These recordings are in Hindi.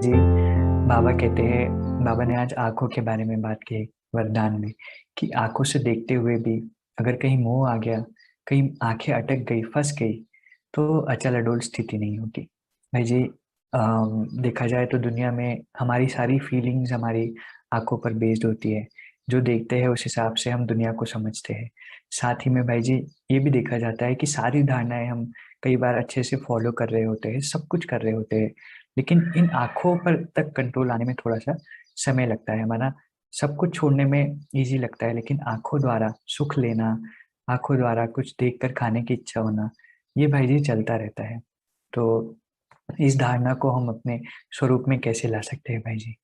जी, बाबा कहते हैं, बाबा ने आज आँखों के बारे में बात की वरदान में, कि आँखों से देखते हुए भी अगर कहीं मोह आ गया, कहीं आँखें अटक गई, फँस गई, तो अचल अडोल स्थिति नहीं होगी। भाई जी, देखा जाए तो दुनिया में हमारी सारी फीलिंग्स हमारी आँखों पर बेस्ड होती है। जो देखते हैं उस हिसाब से हम दुनिया को समझते हैं। साथ ही में भाई जी, ये भी देखा जाता है कि सारी धारणाएँ हम कई बार अच्छे से फॉलो कर रहे होते हैं, सब कुछ कर रहे होते हैं, लेकिन इन आँखों पर तक कंट्रोल आने में थोड़ा-सा समय लगता है। माना सब कुछ छोड़ने में ईज़ी लगता है, लेकिन आँखों द्वारा सुख लेना, आँखों द्वारा कुछ देखकर खाने की इच्छा होना, ये भाई जी चलता रहता है। तो इस धारणा को हम अपने स्वरूप में कैसे ला सकते हैं भाई जी?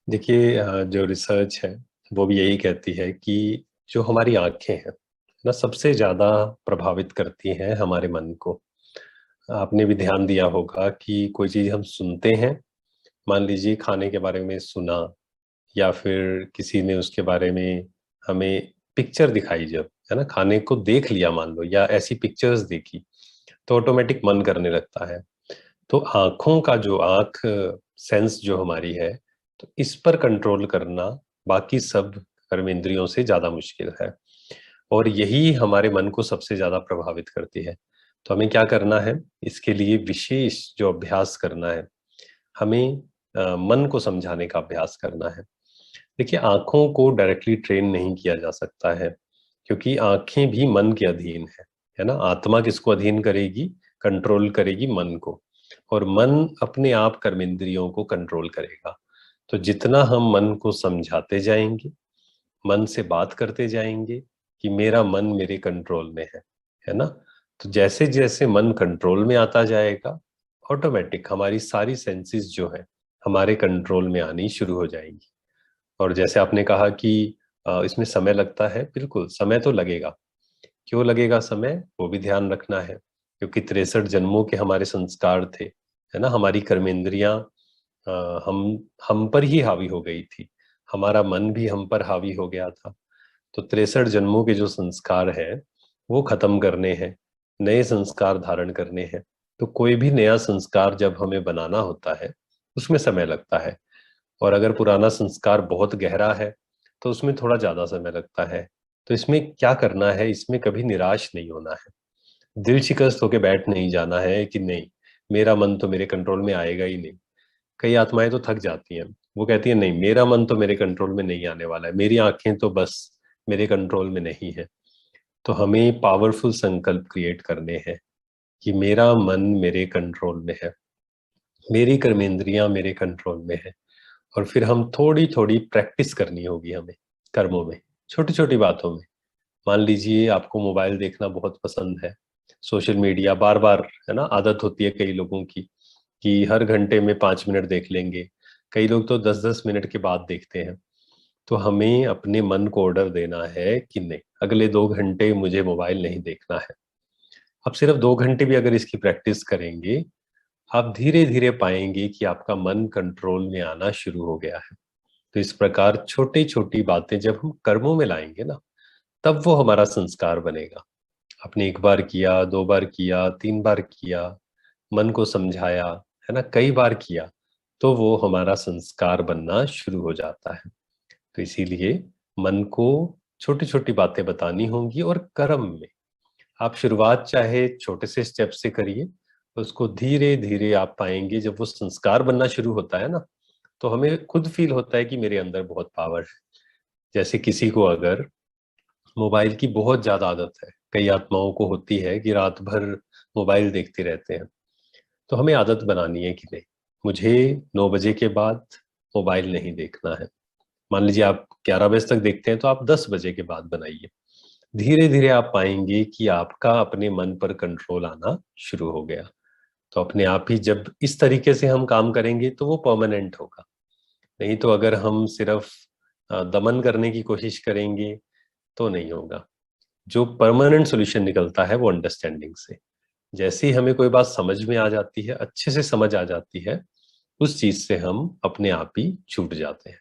देखिए जो रिसर्च है वो भी यही कहती है कि जो हमारी आँखें हैं ना, सबसे ज़्यादा प्रभावित करती हैं हमारे मन को। आपने भी ध्यान दिया होगा कि कोई चीज़ हम सुनते हैं, मान लीजिए खाने के बारे में सुना या फिर किसी ने उसके बारे में हमें पिक्चर दिखाई जब, है ना? खाने को देख लिया मान लो या ऐसी पिक्चर्स देखी, तो ऑटोमेटिक मन करने लगता है। तो आँखों का जो आँख सेंस जो हमारी है, तो इस पर कंट्रोल करना बाकी सब कर्मेंद्रियों से ज़्यादा मुश्किल है और यही हमारे मन को सबसे ज़्यादा प्रभावित करती है। तो हमें क्या करना है? इसके लिए विशेष जो अभ्यास करना है, हमें मन को समझाने का अभ्यास करना है। देखिए, आँखों को डायरेक्टली ट्रेन नहीं किया जा सकता है, क्योंकि आँखें भी मन के अधीन है ना? आत्मा किसको अधीन करेगी? कंट्रोल करेगी मन को और मन अपने आप कर्मेंद्रियों को कंट्रोल करेगा। तो जितना हम मन को समझाते जाएँगे, मन से बात करते जाएँगे कि मेरा मन मेरे कंट्रोल में है ना? तो जैसे-जैसे मन कंट्रोल में आता जाएगा, ऑटोमैटिक हमारी सारी सेंसेस जो हैं, हमारे कंट्रोल में आनी शुरू हो जाएँगी। और जैसे आपने कहा कि इसमें समय लगता है, बिल्कुल समय तो लगेगा। क्यों लगेगा समय? वो भी ध्यान रखना है, क्योंकि 63 जन्मों के हमारे संस्कार थे, है ना? हमारी कर्मेंद्रियाँ हम पर ही हावी हो गई थी, हमारा मन भी हम पर हावी हो गया था। तो 63 जन्मों के जो संस्कार हैं, वो खत्म करने हैं, नए संस्कार धारण करने हैं। तो कोई भी नया संस्कार जब हमें बनाना होता है, उसमें समय लगता है। और अगर पुराना संस्कार बहुत गहरा है, तो उसमें थोड़ा ज़्यादा समय लगता है। तो इसमें क्या करना है, इसमें कभी निराश नहीं होना है। दिल शिकस्त होके बैठ नहीं जाना है कि नहीं, मेरा मन तो मेरे कंट्रोल में आएगा ही नहीं। कई आत्माएँ तो थक जाती हैं। वो कहती हैं नहीं, मेरा मन तो मेरे कंट्रोल में नहीं आने वाला है। मेरी आँखें तो बस मेरे कंट्रोल में नहीं है। तो हमें पावरफुल संकल्प क्रिएट करने हैं कि मेरा मन मेरे कंट्रोल में है। मेरी कर्मेंद्रियाँ मेरे कंट्रोल में है। और फिर हम थोड़ी-थोड़ी प्रैक्टिस करनी होगी हमें, कर्मों में, छोटी-छोटी बातों में। मान लीजिए आपको मोबाइल देखना बहुत पसंद है, सोशल मीडिया बार-बार, है ना? आदत होती है कई लोगों की, कि हर घंटे में 5 मिनट देख लेंगे। कई लोग तो 10-10 मिनट के बाद देखते हैं। तो हमें अपने मन को ऑर्डर देना है कि नहीं, अगले 2 घंटे मुझे मोबाइल नहीं देखना है। आप सिर्फ 2 घंटे भी अगर इसकी प्रैक्टिस करेंगे, आप धीरे-धीरे पाएँगे कि आपका मन कंट्रोल में आना शुरू हो गया है। तो इस प्रकार छोटी-छोटी बातें जब हम कर्मों में लाएँगे ना, तब वो हमारा संस्कार बनेगा। आपने 1 बार किया, 2 बार किया, 3 बार किया, मन को समझाया, है ना? कई बार किया, तो वो हमारा संस्कार बनना शुरू हो जाता है। तो इसीलिए मन को छोटी-छोटी बातें बतानी होंगी और कर्म में आप शुरुआत चाहे छोटे से स्टेप से करिए, उसको धीरे-धीरे आप पाएँगे जब वो संस्कार बनना शुरू होता है ना, तो हमें खुद फ़ील होता है कि मेरे अंदर बहुत पावर है। जैसे किसी को अगर मोबाइल की बहुत ज़्यादा आदत है, कई आत्माओं को होती है कि रात भर मोबाइल देखते रहते हैं, तो हमें आदत बनानी है कि नहीं, मुझे 9 बजे के बाद मोबाइल नहीं देखना है। मान लीजिए आप 11 बजे तक देखते हैं, तो आप 10 बजे के बाद बनाइए। धीरे-धीरे आप पाएँगे कि आपका अपने मन पर कंट्रोल आना शुरू हो गया। तो अपने आप ही जब इस तरीके से हम काम करेंगे, तो वो परमानेंट होगा। नहीं तो अगर हम सिर्फ दमन करने की कोशिश करेंगे, तो नहीं होगा। जो परमानेंट सॉल्यूशन निकलता है वो अंडरस्टैंडिंग से। जैसे ही हमें कोई बात समझ में आ जाती है, अच्छे से समझ आ जाती है, उस चीज़ से हम अपने आप ही छूट जाते हैं।